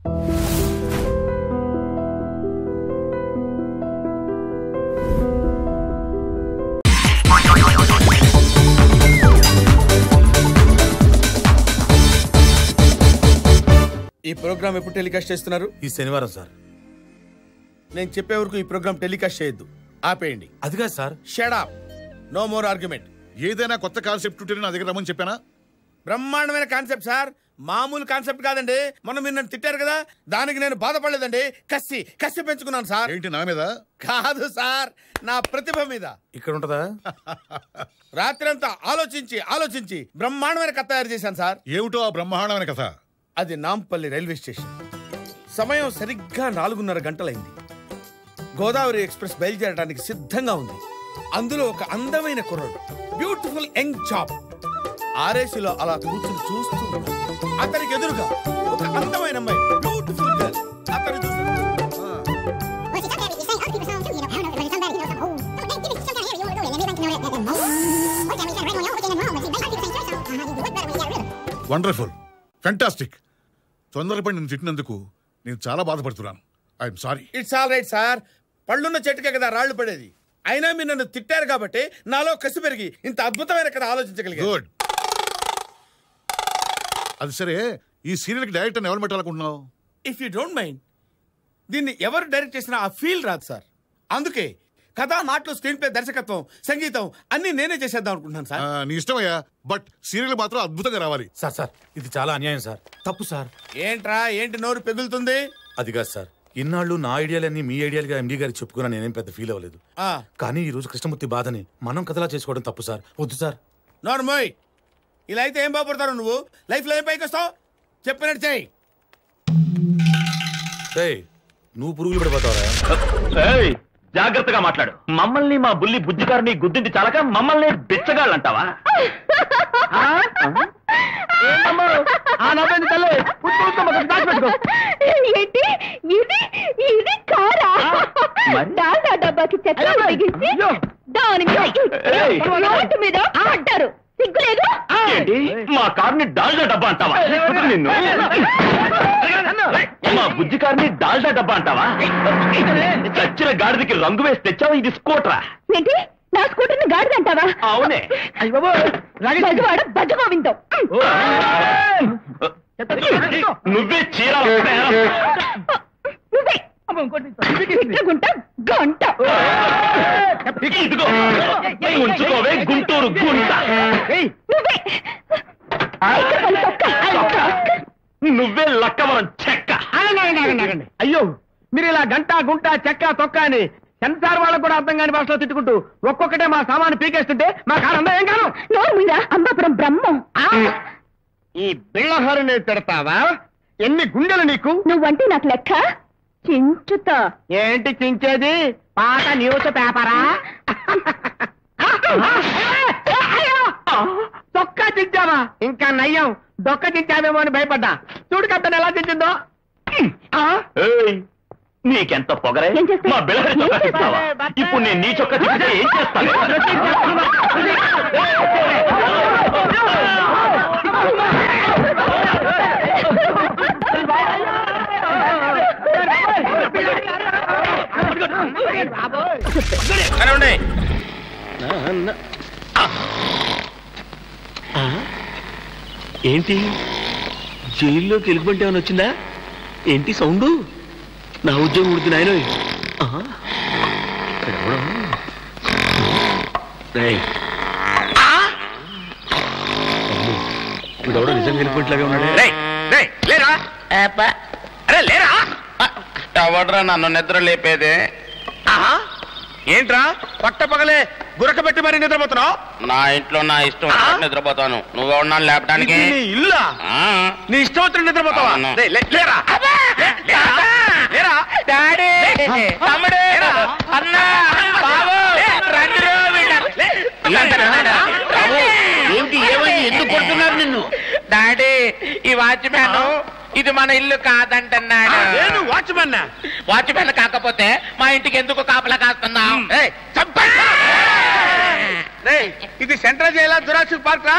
ఈ ప్రోగ్రామ్ ఎప్పుడు టెలికాస్ట్ చేస్తున్నారు? ఈ శనివారం సార్. నేను చెప్పే వరకు ఈ ప్రోగ్రామ్ టెలికాస్ట్ చేయొద్దు, ఆపేయండి. అదిగా sir. Shut up, no more argument. ఏదైనా కొత్త కాన్సెప్ట్ ఉంటే నా దగ్గర రమ్మని చెప్పానా? బ్రహ్మాండమైన కాన్సెప్ట్ సార్, మామూలు కాన్సెప్ట్ కాదండి. మొన్న మీరు నన్ను తిట్టారు కదా, దానికి నేను బాధపడలేదండి, కసి పెంచుకున్నాను సార్. ఏంటి నా మీద? కాదు సార్, నా ప్రతిభ మీద. ఇక్కడ ఉంటదా? రాత్రంతా ఆలోచించి బ్రహ్మాండమైన కథ తయారు చేశాను సార్. ఏమిటో ఆ బ్రహ్మాండమైన కథ? అది నాంపల్లి రైల్వే స్టేషన్. సమయం సరిగ్గా 4:30 గంటలైంది. గోదావరి ఎక్స్ప్రెస్ బయలుదేరడానికి సిద్ధంగా ఉంది. అందులో ఒక అందమైన కుర్రాడు, బ్యూటిఫుల్ యంగ్ చాప్, ఆర్ఏసీలో అలా కూర్చుని చూస్తూ ఉన్నాడు. అతనికి ఎదురుగా ఒక అందమైన అమ్మాయి, బ్యూటిఫుల్ గర్ల్. అతను వండర్ఫుల్, ఫ్యాంటాస్టిక్. తొందరపడి నేను తిట్టినందుకు నేను చాలా బాధపడుతున్నాను. I'm sorry. It's all right sir. పళ్ళున్న చెట్టుకే కదా రాళ్లు పడేది. అయినా మీరు నన్ను తిట్టారు కాబట్టి నాలో కసి పెరిగి ఇంత అద్భుతమైన కథ ఆలోచించగలిగాను. గుడ్. అది సరే, ఈ సీరియల్కి డైరెక్టర్ ఎవరు పెట్టాలనుకుంటున్నావు? ఇఫ్ యూ డోంట్ మైండ్, దీన్ని ఎవరు డైరెక్ట్ చేసినా ఆ ఫీల్ రాదు సార్. అందుకే కథ, మాటలు, స్క్రీన్ ప్లే, దర్శకత్వం, సంగీతం అన్ని నేనే చేసేద్దాం అనుకుంటున్నాను సార్. నీ ఇష్టమయ్యా, బట్ సీరియల్ మాత్రం అద్భుతంగా రావాలి. సార్ ఇది చాలా అన్యాయం సార్. తప్పు సార్. ఏంటి నోరు పెగులుతుంది? అది కాదు సార్, ఇన్నాళ్ళు నా ఐడియాలన్నీ మీ ఐడియాలుగా ఎండి గారికి చెప్పుకున్నా నేనేం పెద్ద ఫీల్ అవ్వలేదు. కానీ ఈ రోజు కృష్ణమూర్తి బాధని మనం కథలా చేసుకోవడం తప్పు సార్. వద్దు సార్. నోర్మోయ్, ఇలా అయితే ఏం బాగుపడతారు నువ్వు? లైఫ్ లో ఏం పైకి వస్తావు? చెప్పినట్టు చెయ్యి. నువ్వు పురుగులు పడిపోతావరా? జాగ్రత్తగా మాట్లాడు. మమ్మల్ని మా బుల్లి బుజ్జిగారిని గుద్దింది చాలక మమ్మల్ని బిచ్చగాళ్ళంటావా? డబ్బాకి చక్రం తగిలించి దాని మీద అంటారు. సిగ్గులేదు? మా కార్ని డాల్డా డబ్బా అంటావా? నిన్ను మా బుజ్జి కార్ని డాల్డా డబ్బా అంటావా? చచ్చిన గాడిదకి రంగు వేసి తెచ్చావా? ఇది స్కూటరా? ఏంటి, నా స్కూటర్ ని గాడిద అంటావా? అవునే. బజవాడ బజగోవిందం. నువ్వే చీర గంట ఇదిగో ఉంచుకోవే గుంటూరు గుంట. నువ్వే లక్కవరం చెక్క. అయ్యో, మీరు ఇలా గంట గుంట చెక్క తొక్క అని సెన్సార్ వాళ్ళకు కూడా అర్థం కాని భాషలో తిట్టుకుంటూ ఒక్కొక్కటే మా సామాను పీకేస్తుంటే మా కారు అందం ఏం కాను. నోరు మీద అంబాపురం బ్రహ్మం. ఈ బిళ్ళహరుని తిడతావా? ఎన్ని గుండెలు నీకు? నువ్వంటే నాకు లెక్క. చించుతా. ఏంటి చించేది? పాత న్యూస్ పేపరా? తొక్క చించావా? ఇంకా నయ్యం, దొక్క చించావేమో అని భయపడ్డా. చూడు కత్తను ఎలా చించిందో. నీకెంత పొగరే, మా బిళ్ళహరి చొక్కా తింటావా? ఇప్పుడు నేను నీ చొక్కా తింటే ఏం చేస్తాను? ఏంటి, జైల్లోకి ఎలుగుబంటి ఏమైనా వచ్చిందా? ఏంటి సౌండ్? నా ఉద్యోగం ఉడుతుంది ఆయన. ఇప్పుడెవడో నిజంగా ఎలుగుబంటిలాగా ఉన్నాడే. లేరా? అరే లేరా? ఎవడ్రా నన్ను నిద్ర లేపేదే? ఏంట్రా పట్ట పగలే గురక పెట్టి మరి నిద్రపోతున్నావు? నా ఇంట్లో నా ఇష్టం నిద్రపోతాను. నువ్వెవడా లేపడానికి? ఇల్లా? నీ ఇష్టం వచ్చిన నిద్రపోతావా? లేరా డాడీ, తమ్ముడు, అన్నా, బాబు, ఏంటి ఏమైంది? ఎందుకు కొడుతున్నారు నిన్ను? డాడీ, ఈ వాచ్మ్యాన్ ఇది మన ఇల్లు కాదంటున్నాడు. వాచ్మెన్? వాచ్మెన్ కాకపోతే మా ఇంటికి ఎందుకు కాపలా కాస్తున్నావు? ఇది సెంట్రల్ జైలా, జురాసిక్ పార్క్ రా?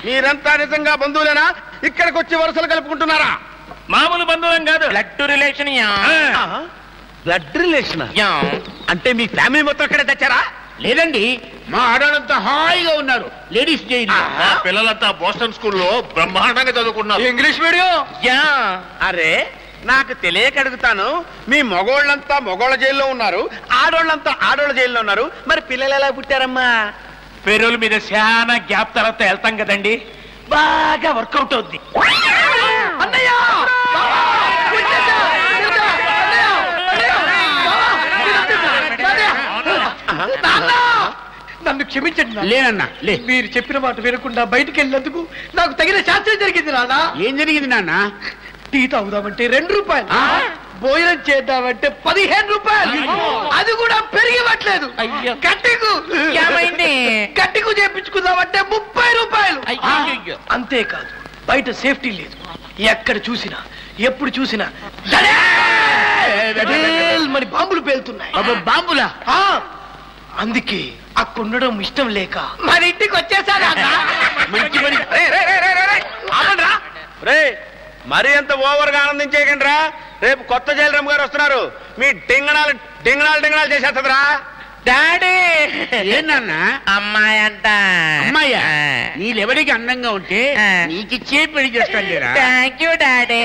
మీరంతా నిజంగా బంధువులేనా? ఇక్కడికి వచ్చి వరుసలు కలుపుకుంటున్నారా? మామూలు బంధువులం కాదు, బ్లడ్ రిలేషన్. బ్లడ్ రిలేషన్ అంటే మీ ఫ్యామిలీ మొత్తం అక్కడే తెచ్చారా? లేదండి, మా ఆడవాళ్ళంతా హాయిగా ఉన్నారు. Ladies jail. పిల్లలంతా బోస్టన్ స్కూల్లో బ్రహ్మాండంగా చదువుకున్నారు. English medium. అరే నాకు తెలియక అడుగుతాను, మీ మగోళ్ళంతా మగోళ్ళ జైల్లో ఉన్నారు, ఆడోళ్ళంతా ఆడోళ్ళ జైల్లో ఉన్నారు, మరి పిల్లలు ఎలా పుట్టారమ్మా? పెరోల్ మీద చాలా గ్యాప్ తర్వాత వెళ్తాం కదండి, బాగా వర్కౌట్ అవుద్ది. నన్ను క్షమించండి. లేనన్నా లే. మీరు చెప్పిన మాట వినకుండా బయటికి వెళ్ళినందుకు నాకు తగిన శాస్త్రం జరిగింది నాన్న. ఏం జరిగింది నాన్న? టీ తాగుదామంటే 2 రూపాయలు, భోజనం చేద్దామంటే 15 రూపాయలు, అది కూడా పెరిగివ్వట్లేదు. కట్టికు చేపించుకుందామంటే 30 రూపాయలు. అంతేకాదు బయట సేఫ్టీ లేదు, ఎక్కడ చూసినా ఎప్పుడు చూసినా మరి బాంబులు పేలుతున్నాయి. బాంబులా? అందుకే అక్కడ ఉండడం ఇష్టం లేక మన ఇంటికి వచ్చేసాను. మంచి పని. రే మరి అంత ఓవర్ గా ఆనందించేయకండి రా, రేపు కొత్త జైలరామ్ గారు వస్తున్నారు, మీ డింగణాలు డింగణాలు డింగణాలు చేసేస్తుందిరా. డాడీ ఏంటన్నా? అమ్మాయి అంట. అమ్మాయ్యా? నీళ్ళెవరికి అందంగా ఉంటే నీకిచ్చే పెళ్లి చేస్తాను. Thank you daddy.